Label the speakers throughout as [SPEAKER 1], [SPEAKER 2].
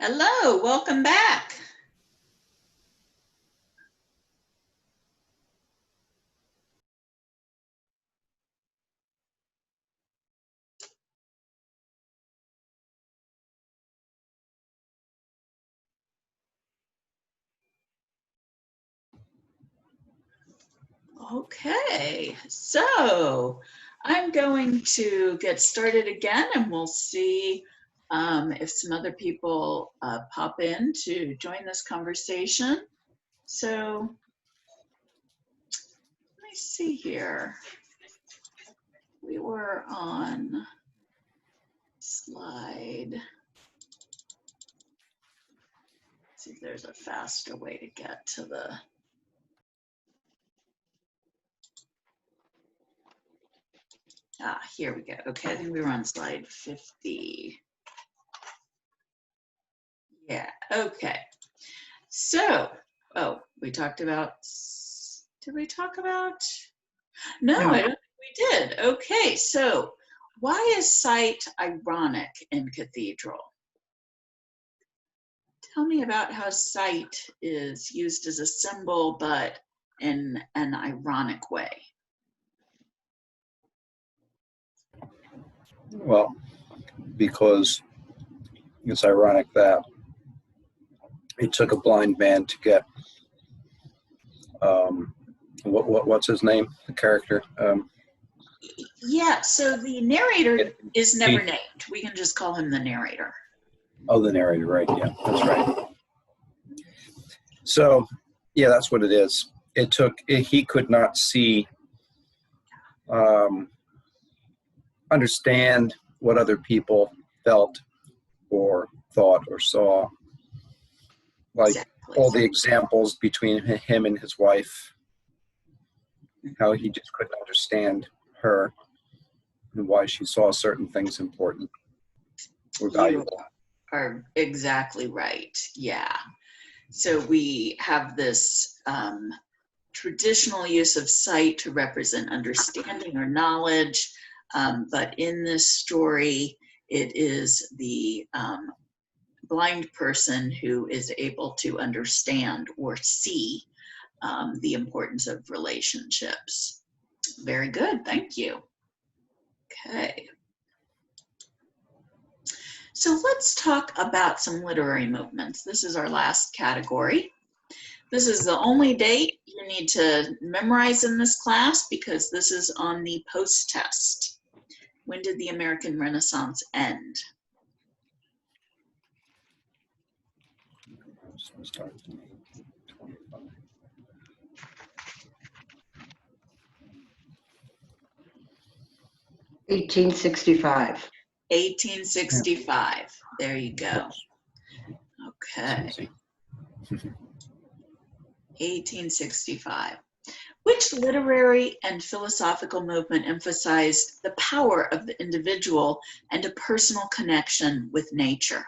[SPEAKER 1] Hello, welcome back. Okay, so I'm going to get started again and we'll see if some other people pop in to join this conversation. So let me see here. We were on slide. Let's see if there's a faster way to get to the. Here we go. Okay, I think we were on slide 50. Yeah, okay. So, we talked about, did we talk about? No, I don't think we did. Okay, so why is sight ironic in cathedral? Tell me about how sight is used as a symbol, but in an ironic way.
[SPEAKER 2] Well, because it's ironic that it took a blind man to get what's his name, the character?
[SPEAKER 1] Yeah, so the narrator is never named. We can just call him the narrator.
[SPEAKER 2] Oh, the narrator, right? Yeah, that's right. So, yeah, that's what it is. He could not see, understand what other people felt or thought or saw. Like exactly. All the examples between him and his wife, how he just couldn't understand her and why she saw certain things important or valuable.
[SPEAKER 1] You are exactly right. Yeah. So we have this traditional use of sight to represent understanding or knowledge, but in this story, it is the blind person who is able to understand or see the importance of relationships. Very good, thank you. Okay. So let's talk about some literary movements. This is our last category. This is the only date you need to memorize in this class because this is on the post-test. When did the American Renaissance end?
[SPEAKER 3] (1865).
[SPEAKER 1] 1865. There you go. Okay. 1865. Which literary and philosophical movement emphasized the power of the individual and a personal connection with nature?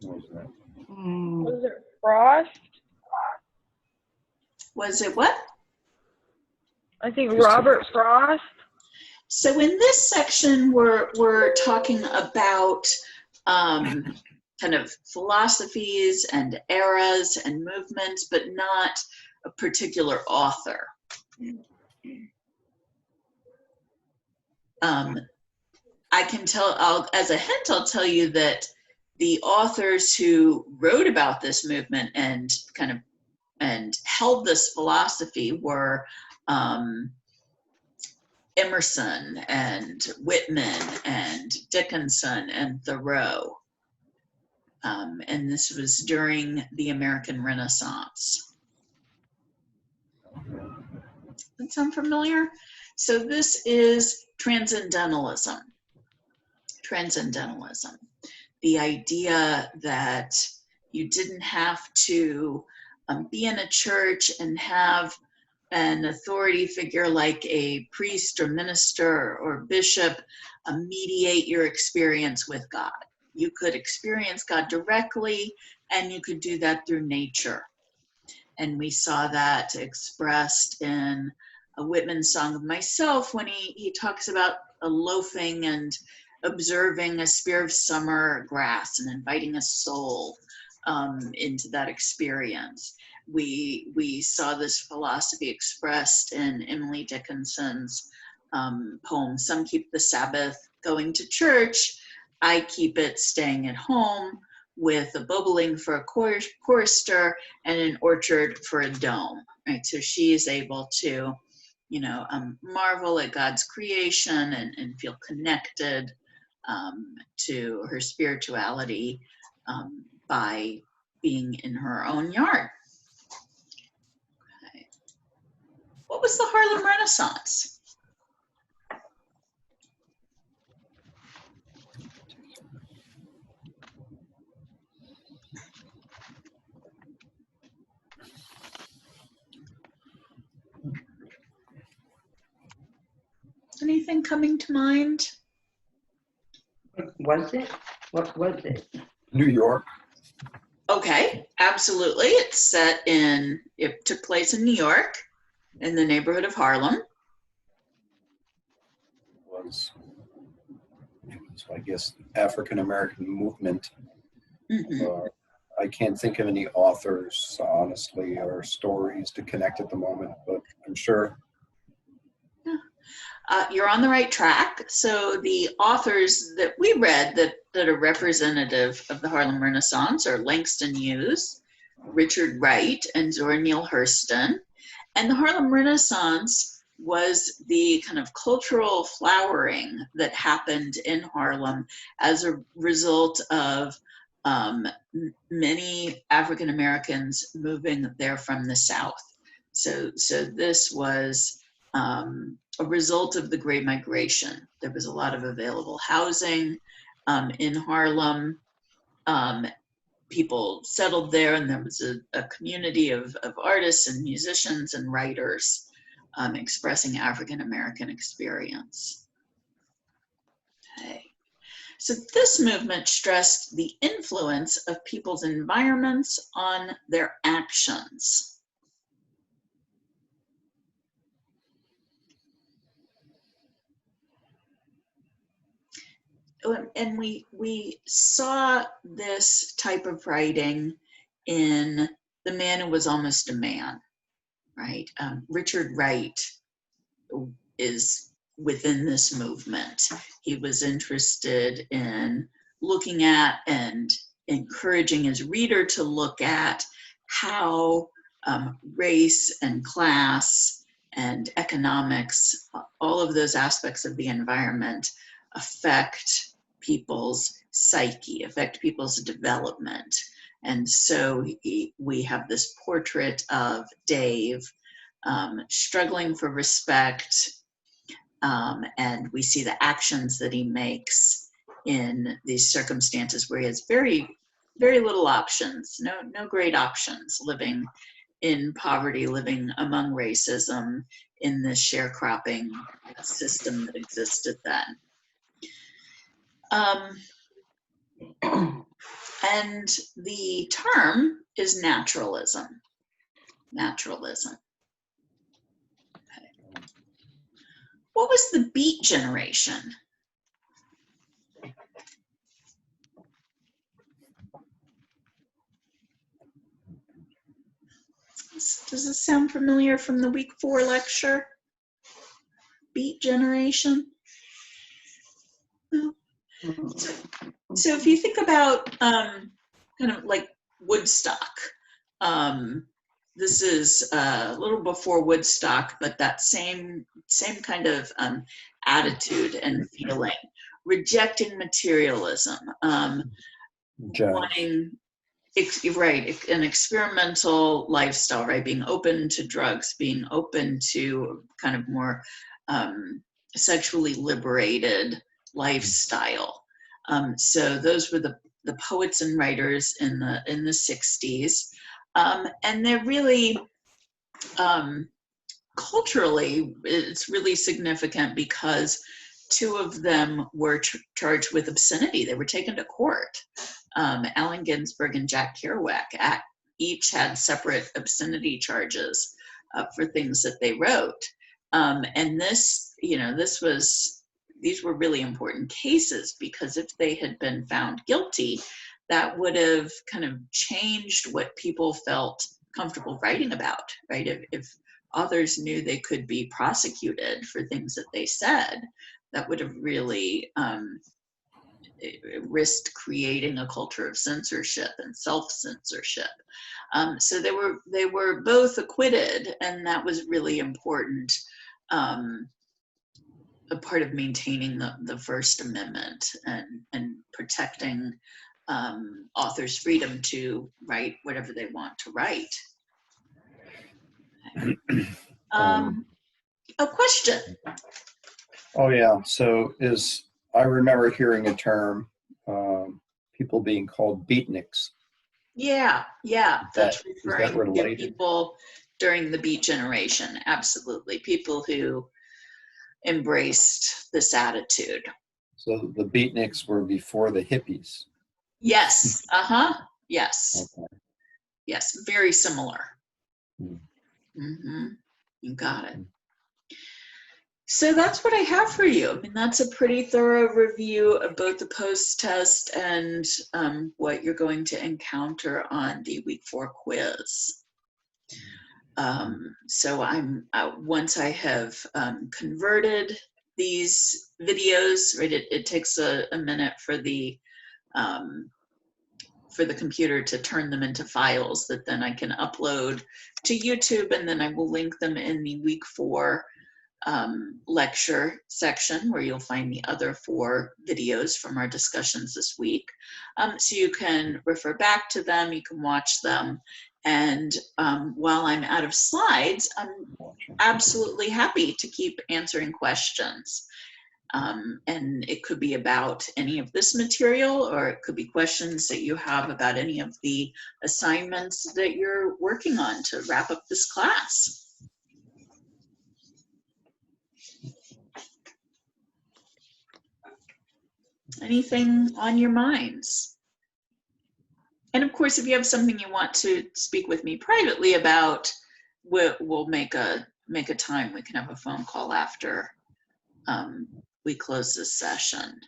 [SPEAKER 4] Was it Frost?
[SPEAKER 1] Was it what?
[SPEAKER 4] I think Robert Frost.
[SPEAKER 1] So in this section, we're talking about kind of philosophies and eras and movements, but not a particular author. I can tell, as a hint, I'll tell you that the authors who wrote about this movement and held this philosophy were Emerson and Whitman and Dickinson and Thoreau. And this was during the American Renaissance. Does that sound familiar? So this is transcendentalism. Transcendentalism. The idea that you didn't have to be in a church and have an authority figure like a priest or minister or bishop mediate your experience with God. You could experience God directly, and you could do that through nature. And we saw that expressed in Whitman's Song of Myself, when he talks about loafing and observing a spear of summer grass and inviting a soul into that experience. We saw this philosophy expressed in Emily Dickinson's poem, Some Keep the Sabbath Going to Church, I keep it staying at home, with a bobolink for a chorister and an orchard for a dome, right? So she is able to, marvel at God's creation and feel connected to her spirituality by being in her own yard. Okay. What was the Harlem Renaissance? Anything coming to mind?
[SPEAKER 3] Was it? What was it?
[SPEAKER 2] New York.
[SPEAKER 1] Okay, absolutely. It took place in New York, in the neighborhood of Harlem.
[SPEAKER 2] So I guess African American movement.
[SPEAKER 1] Mhm.
[SPEAKER 2] I can't think of any authors, honestly, or stories to connect at the moment, but I'm sure.
[SPEAKER 1] You're on the right track. So the authors that we read that are representative of the Harlem Renaissance are Langston Hughes, Richard Wright, and Zora Neale Hurston. And the Harlem Renaissance was the kind of cultural flowering that happened in Harlem as a result of many African Americans moving there from the South. So this was a result of the Great Migration. There was a lot of available housing in Harlem. People settled there, and there was a community of artists and musicians and writers expressing African American experience. Okay. So this movement stressed the influence of people's environments on their actions. And we saw this type of writing in The Man Who Was Almost a Man, right? Richard Wright is within this movement. He was interested in looking at and encouraging his reader to look at how race and class and economics, all of those aspects of the environment affect people's psyche, affect people's development. And so we have this portrait of Dave struggling for respect, and we see the actions that he makes in these circumstances where he has very, very little options, no great options, living in poverty, living among racism in this sharecropping system that existed then. And the term is naturalism. Naturalism. Okay. What was the Beat Generation? Does this sound familiar from the week 4 lecture? Beat Generation? No. So if you think about kind of like Woodstock, this is a little before Woodstock, but that same kind of attitude and feeling, rejecting materialism, wanting, right, an experimental lifestyle, right, being open to drugs, being open to kind of more sexually liberated lifestyle. So those were the poets and writers in the 60s. And they're really, culturally, it's really significant because 2 of them were charged with obscenity. They were taken to court. Allen Ginsberg and Jack Kerouac each had separate obscenity charges for things that they wrote. And this, these were really important cases, because if they had been found guilty, that would have kind of changed what people felt comfortable writing about, right? If authors knew they could be prosecuted for things that they said, that would have really risked creating a culture of censorship and self-censorship. So they were both acquitted, and that was really important. A part of maintaining the First Amendment and protecting authors' freedom to write whatever they want to write. A question.
[SPEAKER 2] Oh yeah. So I remember hearing a term, people being called beatniks.
[SPEAKER 1] Yeah, that's
[SPEAKER 2] Is that
[SPEAKER 1] referring to
[SPEAKER 2] related?
[SPEAKER 1] people during the Beat Generation. Absolutely, people who embraced this attitude.
[SPEAKER 2] So the beatniks were before the hippies.
[SPEAKER 1] Yes. Yes.
[SPEAKER 2] Okay.
[SPEAKER 1] Yes. Very similar.
[SPEAKER 2] Hmm.
[SPEAKER 1] You got it. So that's what I have for you. I mean, that's a pretty thorough review of both the post-test and what you're going to encounter on the week 4 quiz. So once I have converted these videos, right, it takes a minute for the computer to turn them into files that then I can upload to YouTube, and then I will link them in the week 4 lecture section, where you'll find the other 4 videos from our discussions this week. So you can refer back to them, you can watch them, and while I'm out of slides, I'm absolutely happy to keep answering questions. And it could be about any of this material, or it could be questions that you have about any of the assignments that you're working on to wrap up this class. Anything on your minds? And of course, if you have something you want to speak with me privately about, we'll make a time. We can have a phone call after we close this session.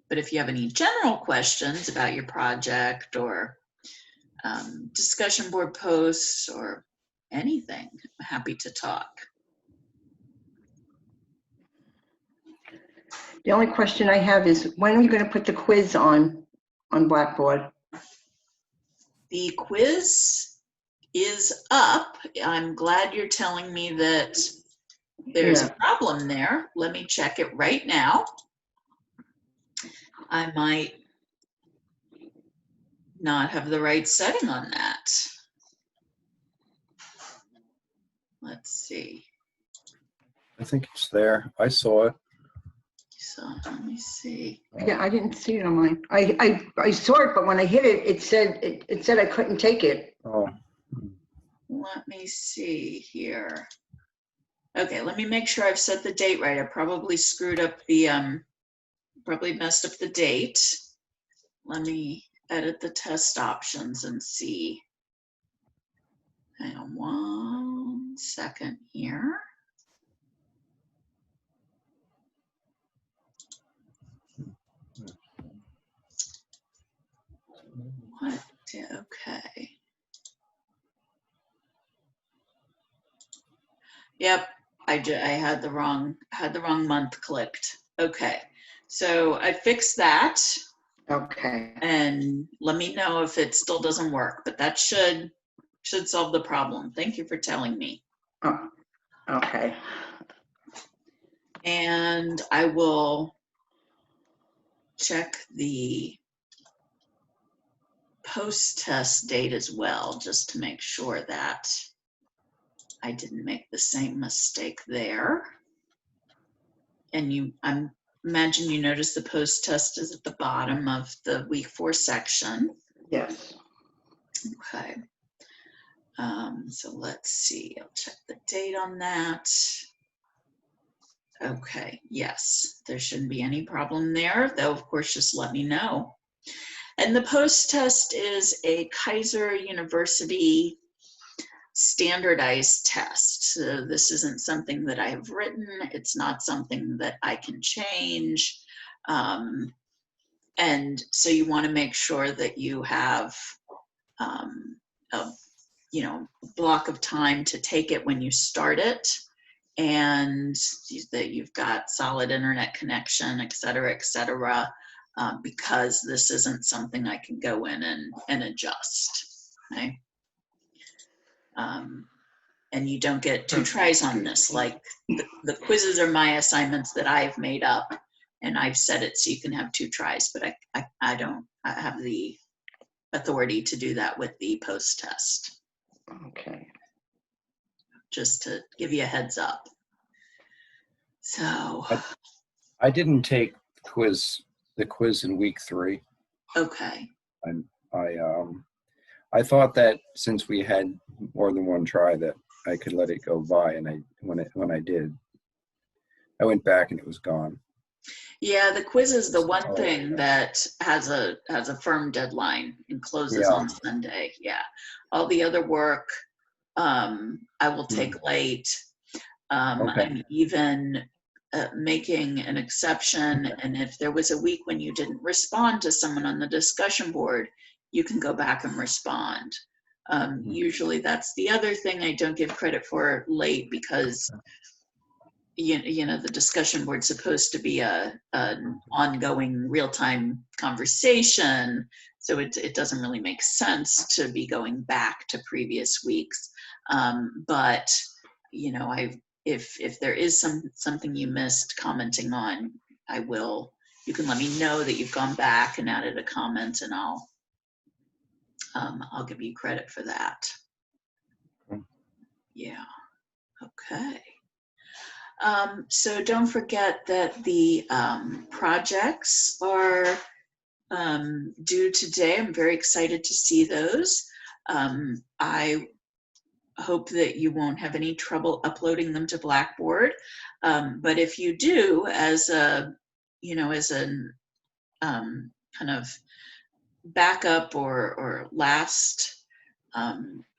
[SPEAKER 1] But if you have any general questions about your project or discussion board posts or anything, I'm happy to talk.
[SPEAKER 3] The only question I have is, when are you going to put the quiz on Blackboard?
[SPEAKER 1] The quiz is up. I'm glad you're telling me that there's a problem there. Let me check it right now. I might not have the right setting on that. Let's see.
[SPEAKER 2] I think it's there. I saw it.
[SPEAKER 1] So let me see.
[SPEAKER 3] Yeah, I didn't see it on mine. I saw it, but when I hit it, it said I couldn't take it.
[SPEAKER 2] Oh.
[SPEAKER 1] Let me see here. Okay, let me make sure I've set the date right. I probably screwed up the, probably messed up the date. Let me edit the test options and see. Hang on 1 second here. What? Okay. Yep, I had the wrong month clicked. Okay, so I fixed that.
[SPEAKER 3] Okay.
[SPEAKER 1] And let me know if it still doesn't work, but that should solve the problem. Thank you for telling me.
[SPEAKER 3] Oh, okay.
[SPEAKER 1] And I will check the post-test date as well, just to make sure that I didn't make the same mistake there. And I imagine you notice the post-test is at the bottom of the week 4 section.
[SPEAKER 3] Yes.
[SPEAKER 1] Okay. So let's see, I'll check the date on that. Okay, yes, there shouldn't be any problem there, though of course just let me know. And the post-test is a Kaiser University standardized test. So this isn't something that I have written. It's not something that I can change. And so you want to make sure that you have a block of time to take it when you start it, and that you've got solid internet connection, et cetera, because this isn't something I can go in and adjust. Okay. And you don't get 2 tries on this. Like the quizzes are my assignments that I've made up, and I've set it so you can have 2 tries, but I don't have the authority to do that with the post test,
[SPEAKER 3] Okay.
[SPEAKER 1] just to give you a heads up. So,
[SPEAKER 2] I didn't take the quiz in week 3.
[SPEAKER 1] okay.
[SPEAKER 2] I thought that since we had more than one try that I could let it go by, and when I did, I went back and it was gone.
[SPEAKER 1] Yeah, the quiz is the one thing that has a firm deadline and closes on Sunday. Yeah, all the other work I will take late.
[SPEAKER 2] Okay.
[SPEAKER 1] I'm even making an exception, and if there was a week when you didn't respond to someone on the discussion board, you can go back and respond. Usually that's the other thing I don't give credit for late, because you know the discussion board's supposed to be an ongoing real-time conversation, so it doesn't really make sense to be going back to previous weeks. But you know, if there is something you missed commenting on, you can let me know that you've gone back and added a comment, and I'll give you credit for that. Yeah. Okay. So don't forget that the projects are due today. I'm very excited to see those. I hope that you won't have any trouble uploading them to Blackboard. But if you do, as a, as an kind of backup or last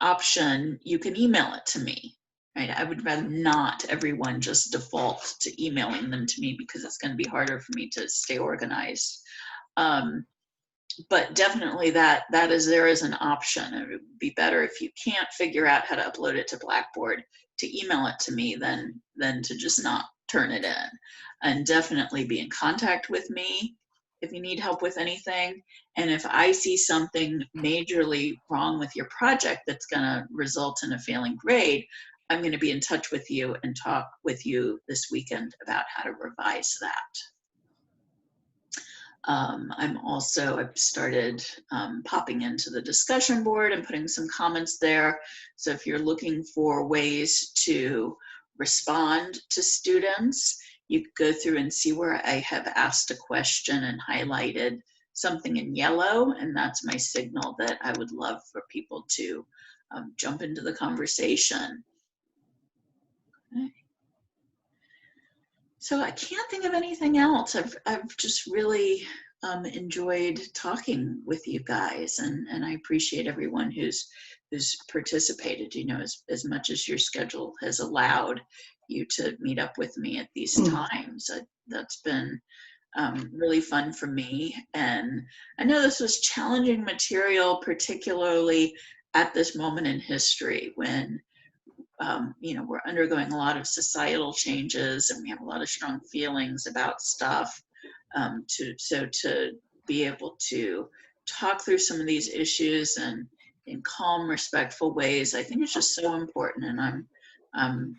[SPEAKER 1] option, you can email it to me. Right? I would rather not everyone just default to emailing them to me, because it's going to be harder for me to stay organized. But definitely there is an option. It would be better if you can't figure out how to upload it to Blackboard to email it to me than to just not turn it in. And definitely be in contact with me if you need help with anything. And if I see something majorly wrong with your project that's going to result in a failing grade, I'm going to be in touch with you and talk with you this weekend about how to revise that. I've started popping into the discussion board and putting some comments there. So if you're looking for ways to respond to students, you could go through and see where I have asked a question and highlighted something in yellow, and that's my signal that I would love for people to jump into the conversation. Okay. So I can't think of anything else. I've just really enjoyed talking with you guys, and I appreciate everyone who's participated. As much as your schedule has allowed you to meet up with me at these times. That's been really fun for me, and I know this was challenging material, particularly at this moment in history when we're undergoing a lot of societal changes, and we have a lot of strong feelings about stuff. To be able to talk through some of these issues and in calm, respectful ways, I think it's just so important. And I'm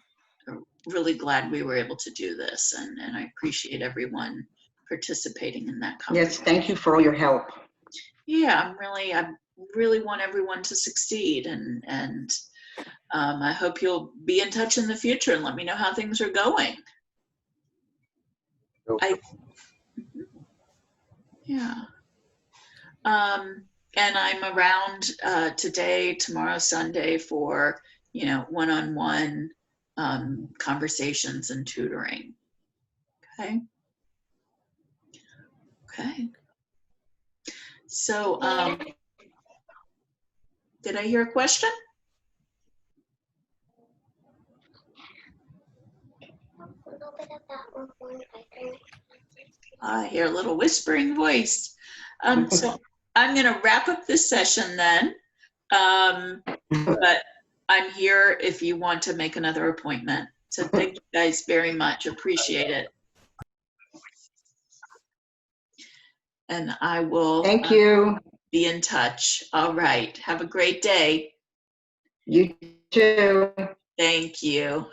[SPEAKER 1] really glad we were able to do this, and I appreciate everyone participating in that conversation.
[SPEAKER 3] Yes, thank you for all your help.
[SPEAKER 1] Yeah, I really want everyone to succeed, and I hope you'll be in touch in the future and let me know how things are going. Yeah. And I'm around today, tomorrow, Sunday for, one-on-one conversations and tutoring. Okay. Okay. So, did I hear a question?
[SPEAKER 5] little bit about Reform Biker?
[SPEAKER 1] I hear a little whispering voice. So I'm going to wrap up this session then. But I'm here if you want to make another appointment. So thank you guys very much. Appreciate it. And I will
[SPEAKER 3] Thank you.
[SPEAKER 1] be in touch. All right. Have a great day.
[SPEAKER 3] You too.
[SPEAKER 1] Thank you.